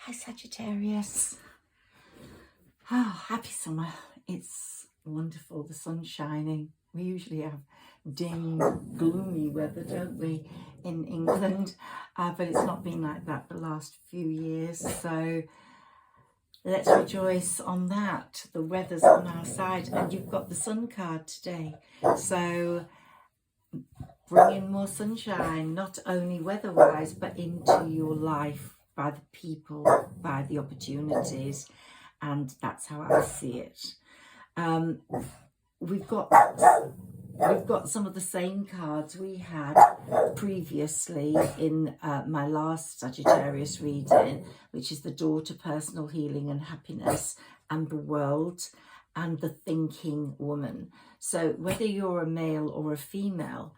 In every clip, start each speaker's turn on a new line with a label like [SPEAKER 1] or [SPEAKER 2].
[SPEAKER 1] Hi Sagittarius. Oh, happy summer. It's wonderful, the sun's shining. We usually have dim, gloomy weather, don't we, in England? But it's not been like that the last few years. So let's rejoice on that. The weather's on our side, and you've got the sun card today. So bring in more sunshine, not only weather-wise, but into your life by the people, by the opportunities. And that's how I see it. We've got some of the same cards we had previously in my last Sagittarius reading, which is the door to personal healing and happiness, and the world, and the thinking woman. So whether you're a male or a female,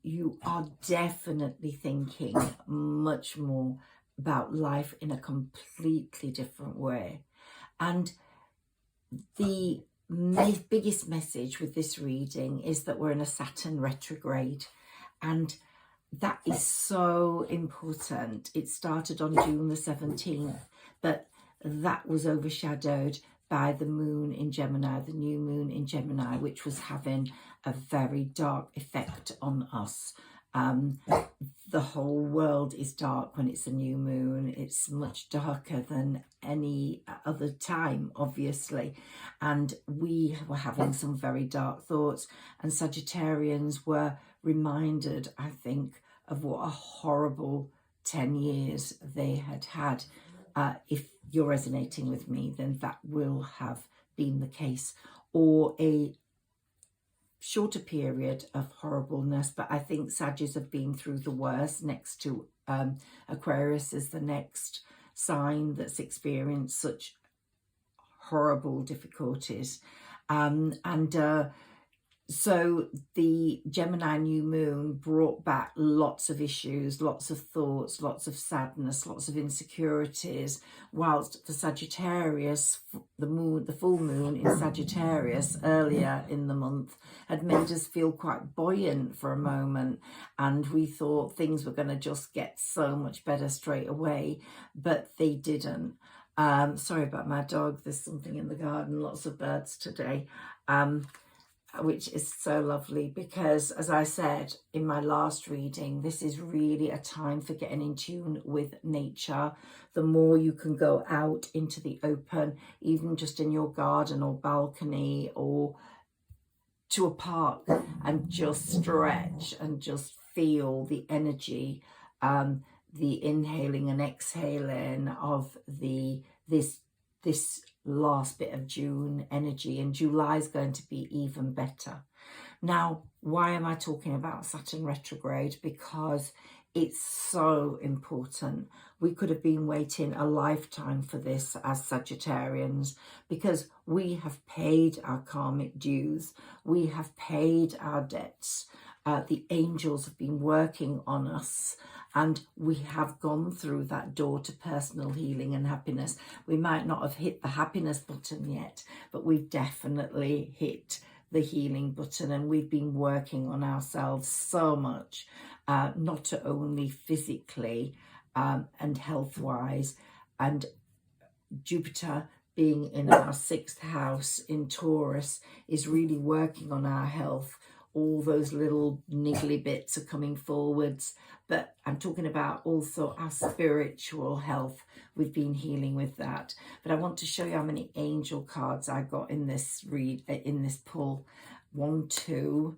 [SPEAKER 1] you are definitely thinking much more about life in a completely different way. And the biggest message with this reading is that we're in a Saturn retrograde, and that is so important. It started on June the 17th, but that was overshadowed by the moon in Gemini, the new moon in Gemini, which was having a very dark effect on us. The whole world is dark when it's a new moon. It's much darker than any other time, obviously. And we were having some very dark thoughts, and Sagittarians were reminded, I think, of what a horrible 10 years they had had. If you're resonating with me, then that will have been the case, or a shorter period of horribleness. But I think Sagittarius have been through the worst. Next to Aquarius is the next sign that's experienced such horrible difficulties. So the Gemini new moon brought back lots of issues, lots of thoughts, lots of sadness, lots of insecurities, whilst the Sagittarius, the full moon in Sagittarius earlier in the month had made us feel quite buoyant for a moment, and we thought things were going to just get so much better straight away, but they didn't. Sorry about my dog, there's something in the garden, lots of birds today. Which is so lovely, because as I said in my last reading, this is really a time for getting in tune with nature. The more you can go out into the open, even just in your garden or balcony or to a park, and just stretch and just feel the energy, the inhaling and exhaling of this last bit of June energy, and July is going to be even better. Now, why am I talking about Saturn retrograde? Because it's so important. We could have been waiting a lifetime for this as Sagittarians, because we have paid our karmic dues, we have paid our debts. The angels have been working on us, and we have gone through that door to personal healing and happiness. We might not have hit the happiness button yet, but we've definitely hit the healing button, and we've been working on ourselves so much, not only physically and health-wise. And Jupiter being in our 6th house in Taurus is really working on our health. All those little niggly bits are coming forwards, but I'm talking about also our spiritual health. We've been healing with that. But I want to show you how many angel cards I got in this pull. 1, 2,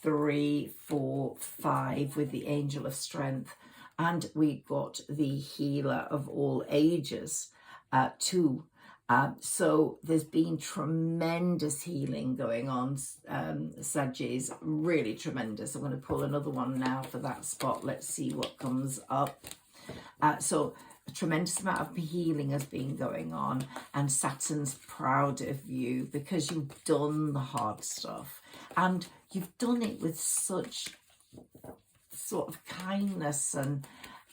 [SPEAKER 1] 3, 4, 5 with the angel of strength, and we got the healer of all ages, 2. So there's been tremendous healing going on, Saggies, really tremendous. I'm going to pull another one now for that spot. Let's see what comes up. So a tremendous amount of healing has been going on, and Saturn's proud of you because you've done the hard stuff, and you've done it with such sort of kindness, and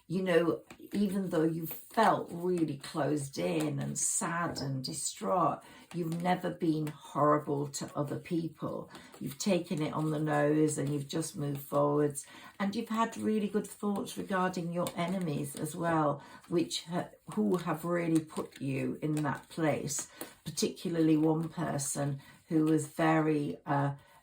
[SPEAKER 1] you know, even though you felt really closed in and sad and distraught, you've never been horrible to other people. You've taken it on the nose and you've just moved forwards. And you've had really good thoughts regarding your enemies as well, who have really put you in that place, particularly one person who was very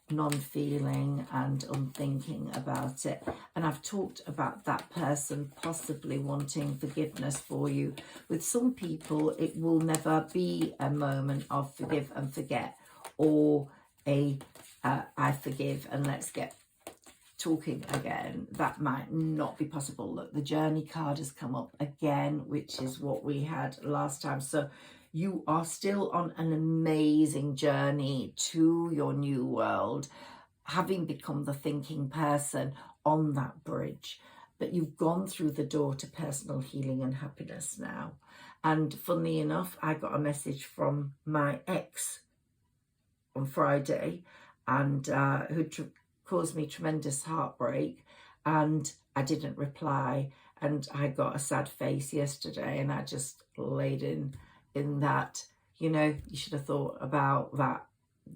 [SPEAKER 1] non-feeling and unthinking about it. And I've talked about that person possibly wanting forgiveness for you. With some people, it will never be a moment of forgive and forget, or a I forgive and let's get talking again. That might not be possible. Look, the journey card has come up again, which is what we had last time. So you are still on an amazing journey to your new world, having become the thinking person on that bridge. But you've gone through the door to personal healing and happiness now. And funnily enough, I got a message from my ex on Friday, and who caused me tremendous heartbreak, and I didn't reply, and I got a sad face yesterday, and I just laid in that, you know, you should have thought about that.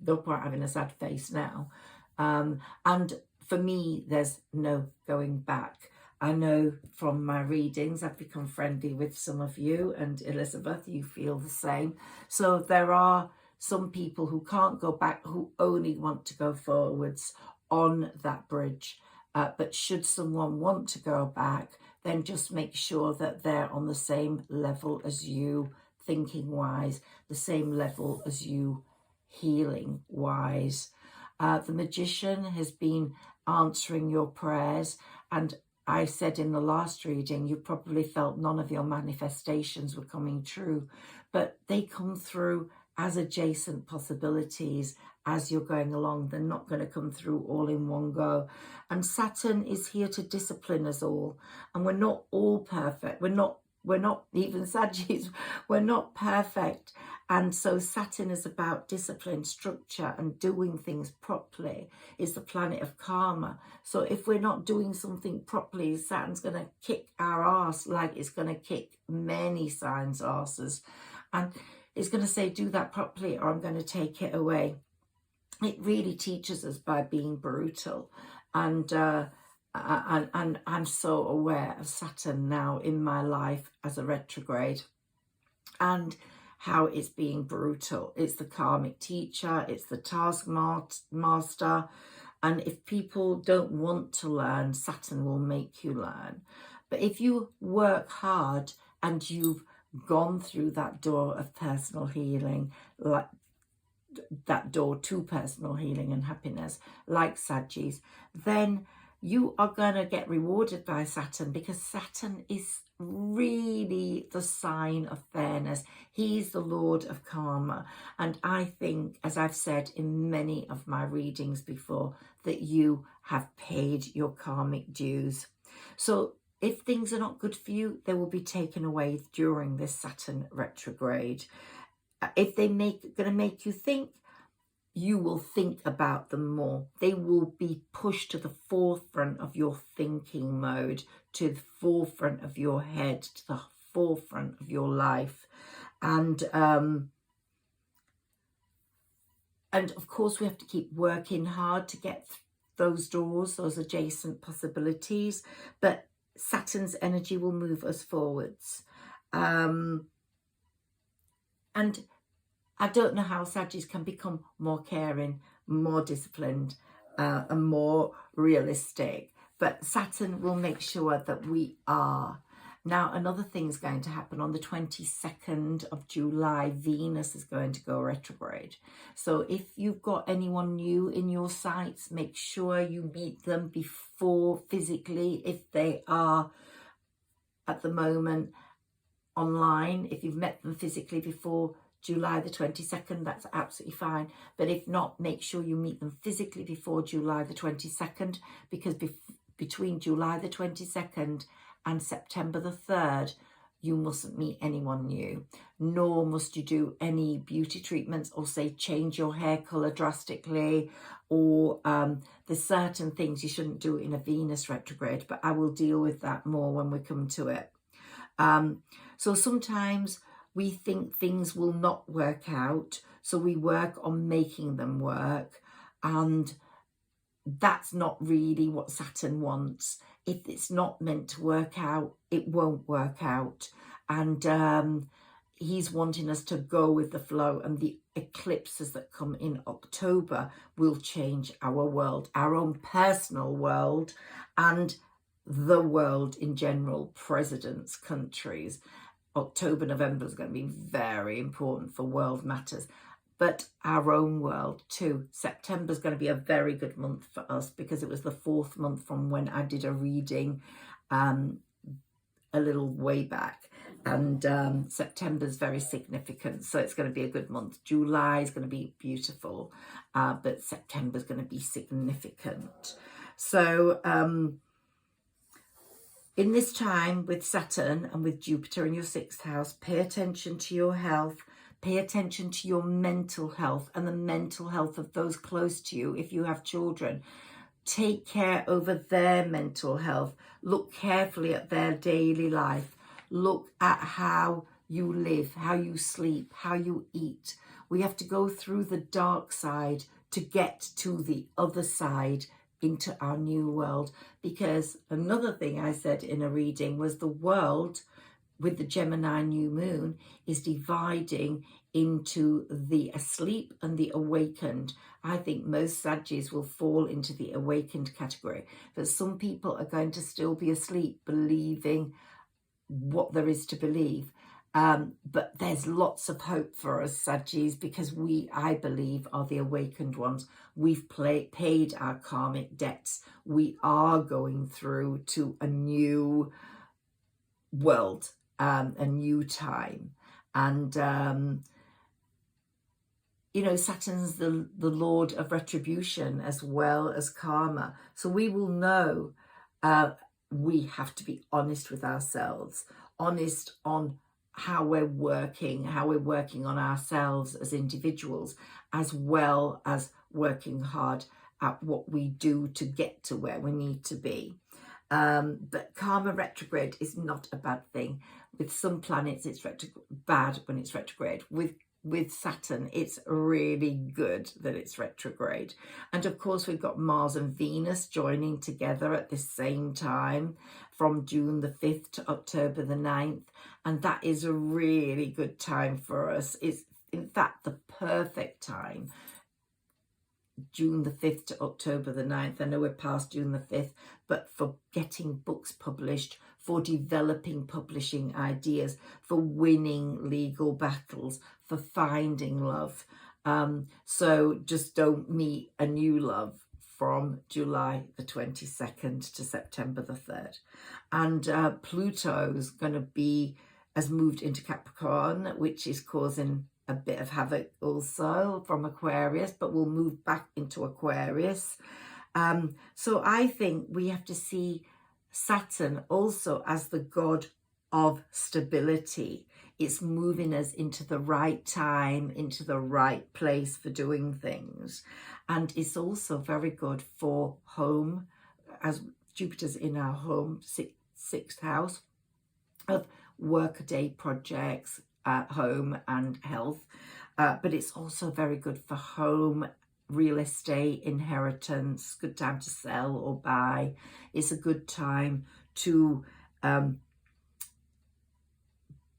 [SPEAKER 1] No point having a sad face now. And for me, there's no going back. I know from my readings, I've become friendly with some of you, and Elizabeth, you feel the same. So there are some people who can't go back, who only want to go forwards on that bridge. But should someone want to go back, then just make sure that they're on the same level as you, thinking wise, the same level as you, healing wise. The Magician has been answering your prayers, and I said in the last reading, you probably felt none of your manifestations were coming true, but they come through as adjacent possibilities as you're going along. They're not going to come through all in one go. And Saturn is here to discipline us all, and we're not all perfect. We're not even Sagittarius, we're not perfect. And so Saturn is about discipline, structure, and doing things properly. It's the planet of karma. So if we're not doing something properly, Saturn's going to kick our arse like it's going to kick many signs' arses. And it's going to say, do that properly or I'm going to take it away. It really teaches us by being brutal. And I'm so aware of Saturn now in my life as a retrograde, and how it's being brutal. It's the karmic teacher, it's the taskmaster, and if people don't want to learn, Saturn will make you learn. But if you work hard and you've gone through that door of personal healing, like that door to personal healing and happiness, like Sagittarius, then you are going to get rewarded by Saturn, because Saturn is really the sign of fairness. He's the Lord of karma. And I think, as I've said in many of my readings before, that you have paid your karmic dues. So if things are not good for you, they will be taken away during this Saturn retrograde. If they're going to make you think, you will think about them more. They will be pushed to the forefront of your thinking mode, to the forefront of your head, to the forefront of your life. And of course, we have to keep working hard to get those doors, those adjacent possibilities. But Saturn's energy will move us forwards. And I don't know how Sagittarius can become more caring, more disciplined, and more realistic. But Saturn will make sure that we are. Now, another thing is going to happen on the 22nd of July. Venus is going to go retrograde. So if you've got anyone new in your sights, make sure you meet them before physically. If they are at the moment online, if you've met them physically before July the 22nd, that's absolutely fine. But if not, make sure you meet them physically before July the 22nd, because between July the 22nd and September the 3rd, you mustn't meet anyone new, nor must you do any beauty treatments or say change your hair colour drastically, or there's certain things you shouldn't do in a Venus retrograde, but I will deal with that more when we come to it. So sometimes we think things will not work out, so we work on making them work, and that's not really what Saturn wants. If it's not meant to work out, it won't work out. And he's wanting us to go with the flow, and the eclipses that come in October will change our world, our own personal world, and the world in general, presidents, countries. October, November is going to be very important for world matters, but our own world too. September is going to be a very good month for us because it was the 4th month from when I did a reading a little way back. And September is very significant, so it's going to be a good month. July is going to be beautiful, but September is going to be significant. So in this time with Saturn and with Jupiter in your 6th house, pay attention to your health, pay attention to your mental health and the mental health of those close to you. If you have children, take care over their mental health. Look carefully at their daily life. Look at how you live, how you sleep, how you eat. We have to go through the dark side to get to the other side, into our new world. Because another thing I said in a reading was the world with the Gemini new moon is dividing into the asleep and the awakened. I think most Saggies will fall into the awakened category, but some people are going to still be asleep, believing what there is to believe. But there's lots of hope for us Saggies, because we, I believe, are the awakened ones. We've paid our karmic debts. We are going through to a new world, a new time. And, you know, Saturn's the lord of retribution as well as karma. So we will know we have to be honest with ourselves, honest on how we're working on ourselves as individuals, as well as working hard at what we do to get to where we need to be. But karma retrograde is not a bad thing. With some planets, it's bad when it's retrograde. With Saturn, it's really good that it's retrograde. And of course, we've got Mars and Venus joining together at the same time from June the 5th to October the 9th. And that is a really good time for us. It's, in fact, the perfect time. June the 5th to October the 9th. I know we're past June the 5th, but for getting books published, for developing publishing ideas, for winning legal battles, for finding love. So just don't meet a new love from July the 22nd to September the 3rd. And Pluto's going to has moved into Capricorn, which is causing a bit of havoc also from Aquarius, but we'll move back into Aquarius. So I think we have to see Saturn also as the god of stability. It's moving us into the right time, into the right place for doing things. And it's also very good for home, as Jupiter's in our home, 6th house, of workaday projects at home and health. But it's also very good for home, real estate, inheritance, good time to sell or buy. It's a good time to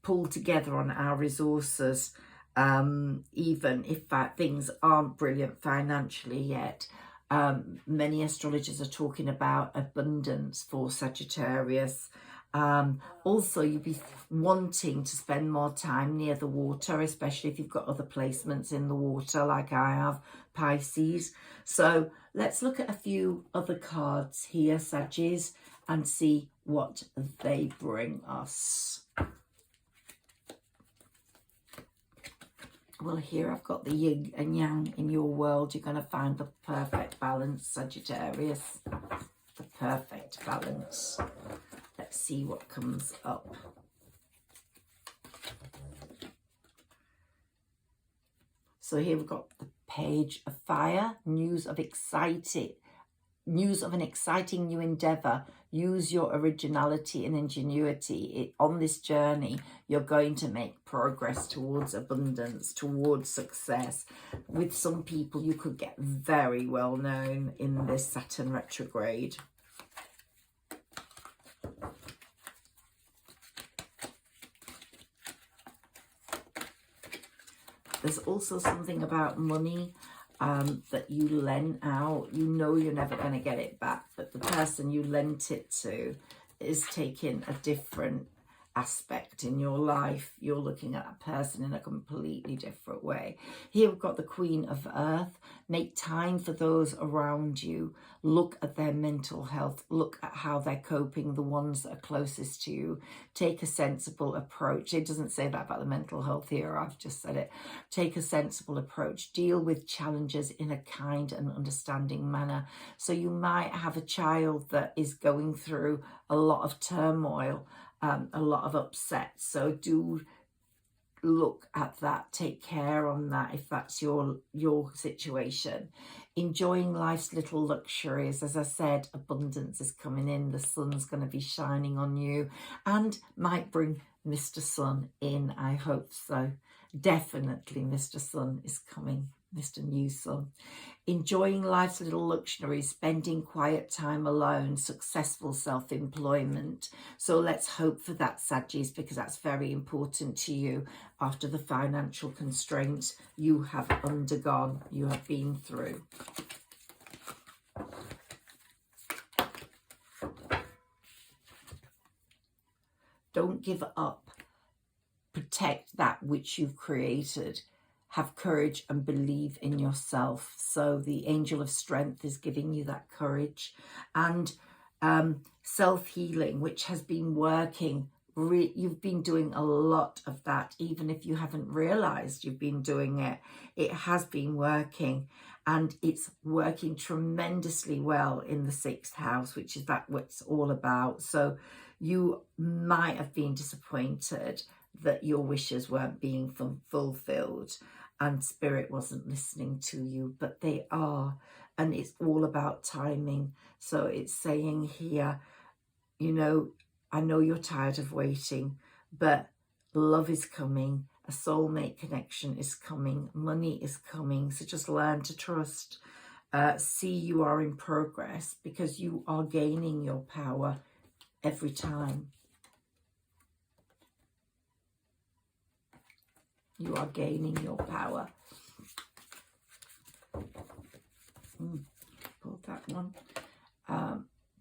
[SPEAKER 1] pull together on our resources, even if things aren't brilliant financially yet. Many astrologers are talking about abundance for Sagittarius. Also, you'll be wanting to spend more time near the water, especially if you've got other placements in the water like I have, Pisces. So let's look at a few other cards here, Saggies, and see what they bring us. Well, here I've got the yin and yang in your world. You're going to find the perfect balance, Sagittarius. The perfect balance. Let's see what comes up. So here we've got the Page of Fire, news of an exciting new endeavour. Use your originality and ingenuity. On this journey, you're going to make progress towards abundance, towards success. With some people, you could get very well known in this Saturn retrograde. There's also something about money that you lend out. You know you're never going to get it back, but the person you lent it to is taking a different aspect in your life. You're looking at a person in a completely different way. Here we've got the Queen of Earth. Make time for those around you. Look at their mental health. Look at how they're coping, the ones that are closest to you. Take a sensible approach. It doesn't say that about the mental health here. I've just said it. Take a sensible approach. Deal with challenges in a kind and understanding manner. So you might have a child that is going through a lot of turmoil, a lot of upset. So do look at that, take care on that if that's your situation. Enjoying life's little luxuries. As I said, abundance is coming in. The sun's going to be shining on you and might bring Mr. Sun in. I hope so. Definitely Mr. Sun is coming, Mr. New Sun. Enjoying life's little luxuries, spending quiet time alone, successful self-employment. So let's hope for that, Saggies, because that's very important to you after the financial constraints you have undergone, you have been through. Don't give up. Protect that which you've created. Have courage and believe in yourself. So the angel of strength is giving you that courage. And self-healing, which has been working. You've been doing a lot of that, even if you haven't realized you've been doing it. It has been working, and it's working tremendously well in the 6th house, which is that what it's all about. So you might have been disappointed that your wishes weren't being fulfilled and spirit wasn't listening to you, but they are, and it's all about timing. So it's saying here, you know, I know you're tired of waiting, but love is coming, a soulmate connection is coming, money is coming. So just learn to trust. See you are in progress, because you are gaining your power every time. You are gaining your power. Pulled that one.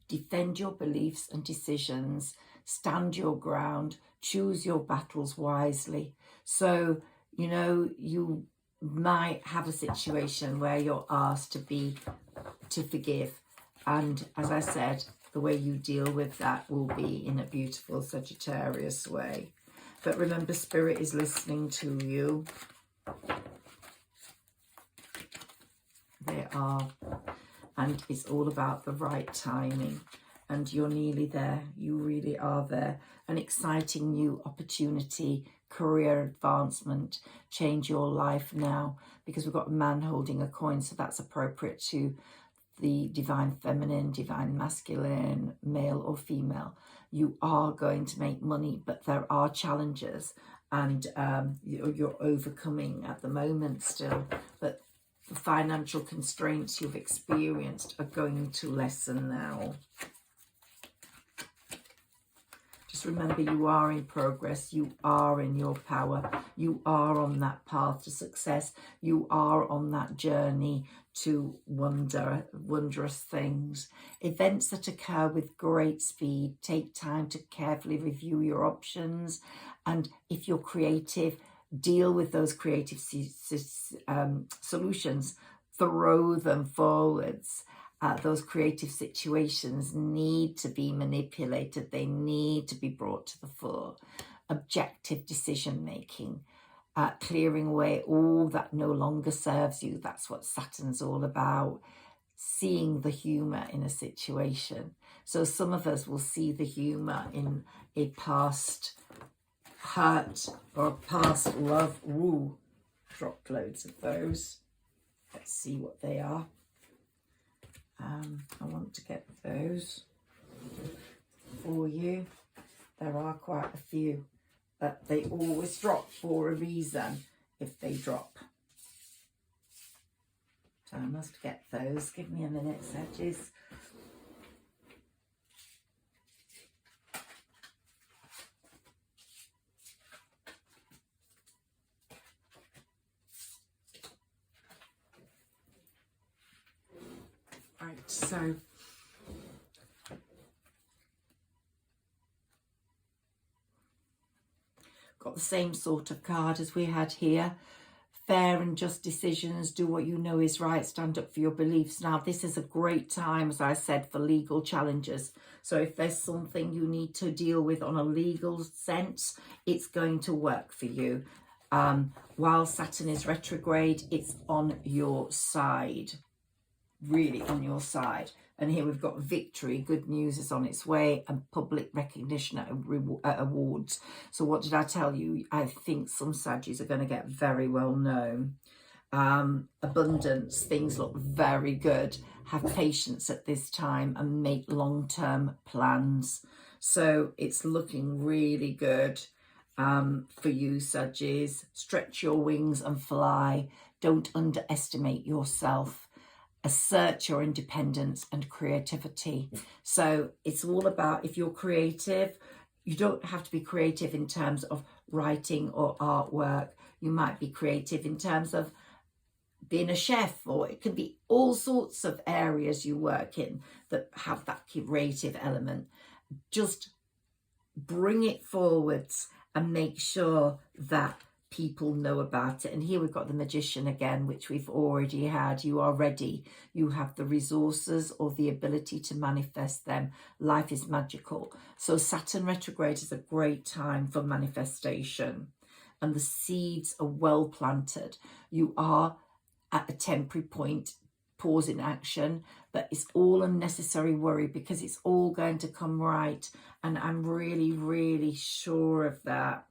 [SPEAKER 1] Defend your beliefs and decisions. Stand your ground. Choose your battles wisely. So, you know, you might have a situation where you're asked to forgive. And as I said, the way you deal with that will be in a beautiful Sagittarius way. But remember, spirit is listening to you. They are. And it's all about the right timing. And you're nearly there. You really are there. An exciting new opportunity, career advancement. Change your life now. Because we've got a man holding a coin, so that's appropriate to the divine feminine, divine masculine, male or female. You are going to make money, but there are challenges, and you're overcoming at the moment still. But the financial constraints you've experienced are going to lessen now. Just remember, you are in progress. You are in your power. You are on that path to success. You are on that journey to wondrous things. Events that occur with great speed. Take time to carefully review your options. And if you're creative, deal with those creative solutions. Throw them forwards. Those creative situations need to be manipulated. They need to be brought to the fore. Objective decision making. Clearing away all that no longer serves you. That's what Saturn's all about. Seeing the humour in a situation. So some of us will see the humour in a past hurt or a past love. Ooh, dropped loads of those. Let's see what they are. I want to get those. for you. There are quite a few, but they always drop for a reason if they drop. So I must get those. Give me a minute, Sagittarius. Right, so got the same sort of card as we had here. Fair and just decisions, do what you know is right, stand up for your beliefs. Now, this is a great time, as I said, for legal challenges. So if there's something you need to deal with on a legal sense, it's going to work for you. While Saturn is retrograde, it's on your side, really on your side. And here we've got victory, good news is on its way, and public recognition at awards. So what did I tell you? I think some Saggies are going to get very well known. Abundance, things look very good. Have patience at this time and make long-term plans. So it's looking really good for you, Saggies. Stretch your wings and fly. Don't underestimate yourself. Assert your independence and creativity. So it's all about, if you're creative, you don't have to be creative in terms of writing or artwork. You might be creative in terms of being a chef, or it can be all sorts of areas you work in that have that creative element. Just bring it forwards and make sure that people know about it. And here we've got the Magician again, which we've already had. You are ready. You have the resources or the ability to manifest them. Life is magical. So Saturn retrograde is a great time for manifestation, and the seeds are well planted. You are at a temporary point, pause in action, but it's all unnecessary worry, because it's all going to come right. And I'm really, really sure of that.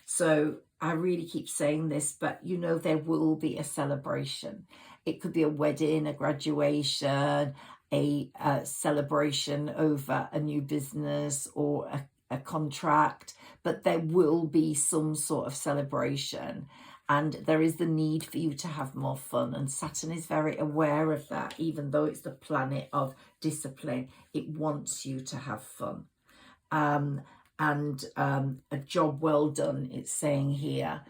[SPEAKER 1] So I really keep saying this, but you know, there will be a celebration. It could be a wedding, a graduation, a celebration over a new business or a contract, but there will be some sort of celebration. And there is the need for you to have more fun. And Saturn is very aware of that. Even though it's the planet of discipline, it wants you to have fun. And a job well done, it's saying here.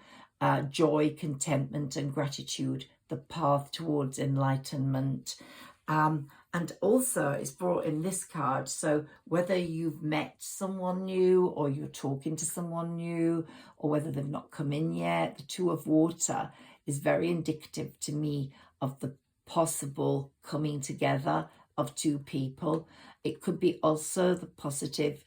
[SPEAKER 1] Joy, contentment and gratitude, the path towards enlightenment. And also it's brought in this card. So whether you've met someone new, or you're talking to someone new, or whether they've not come in yet, the Two of Water is very indicative to me of the possible coming together of two people. It could be also the positive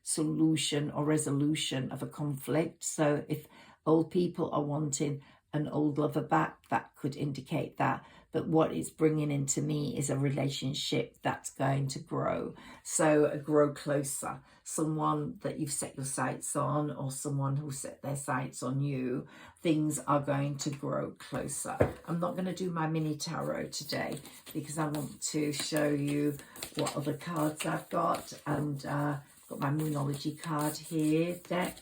[SPEAKER 1] solution or resolution of a conflict. So if old people are wanting an old lover back, that could indicate that. But what it's bringing into me is a relationship that's going to grow. So grow closer. Someone that you've set your sights on, or someone who set their sights on you, things are going to grow closer. I'm not going to do my mini tarot today, because I want to show you what other cards I've got. And I've got my Moonology card here, deck.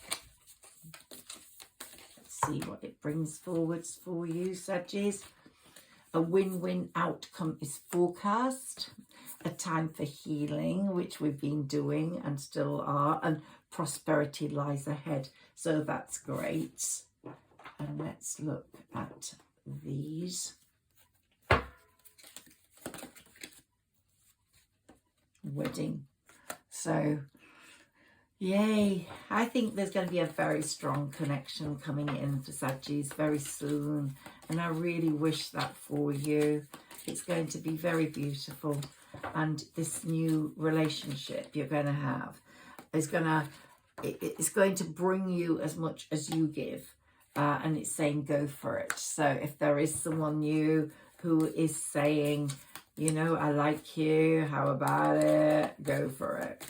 [SPEAKER 1] See what it brings forwards for you, Saggies. A win-win outcome is forecast. A time for healing, which we've been doing and still are, and prosperity lies ahead. So that's great. And let's look at these. Wedding. So yay, I think there's going to be a very strong connection coming in for Saggies very soon, and I really wish that for you. It's going to be very beautiful, and this new relationship you're going to have is it's going to bring you as much as you give, and it's saying go for it. So if there is someone new who is saying, you know, I like you, how about it, go for it.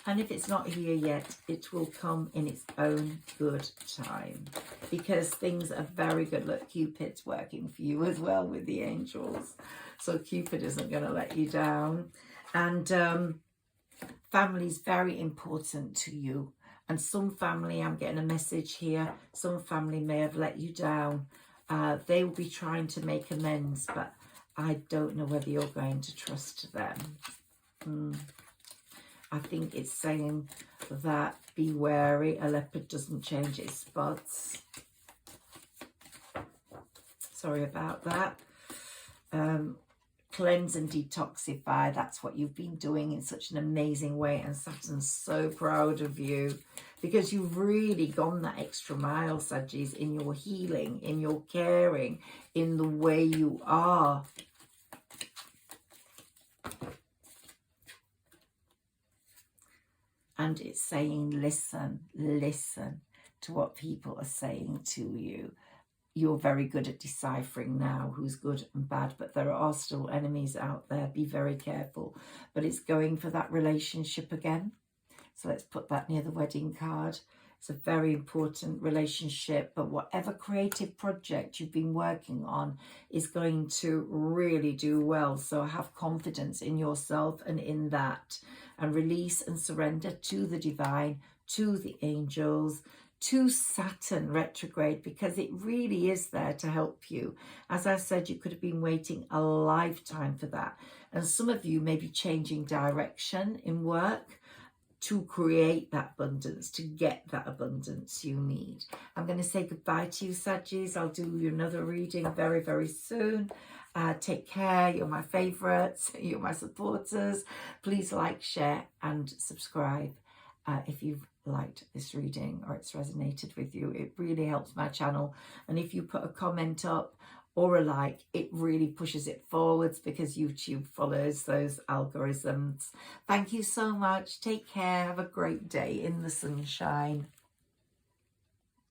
[SPEAKER 1] And if it's not here yet, it will come in its own good time. because things are very good. Look, Cupid's working for you as well with the angels. So Cupid isn't going to let you down. And family is very important to you. And some family, I'm getting a message here, some family may have let you down. They will be trying to make amends, but I don't know whether you're going to trust them. I think it's saying that be wary, a leopard doesn't change its spots. Sorry about that. Cleanse and detoxify, that's what you've been doing in such an amazing way, and Saturn's so proud of you because you've really gone that extra mile, Saggies, in your healing, in your caring, in the way you are. And it's saying, listen to what people are saying to you. You're very good at deciphering now who's good and bad, but there are still enemies out there. Be very careful. But it's going for that relationship again. So let's put that near the wedding card. It's a very important relationship, but whatever creative project you've been working on is going to really do well. So have confidence in yourself and in that, and release and surrender to the divine, to the angels, to Saturn retrograde, because it really is there to help you. As I said, you could have been waiting a lifetime for that. And some of you may be changing direction in work to create that abundance, to get that abundance you need. I'm going to say goodbye to you, Saggies. I'll do you another reading very, very soon. Take care. You're my favourites. You're my supporters. Please like, share and subscribe if you've liked this reading or it's resonated with you. It really helps my channel. And if you put a comment up or a like, it really pushes it forwards because YouTube follows those algorithms. Thank you so much. Take care. Have a great day in the sunshine.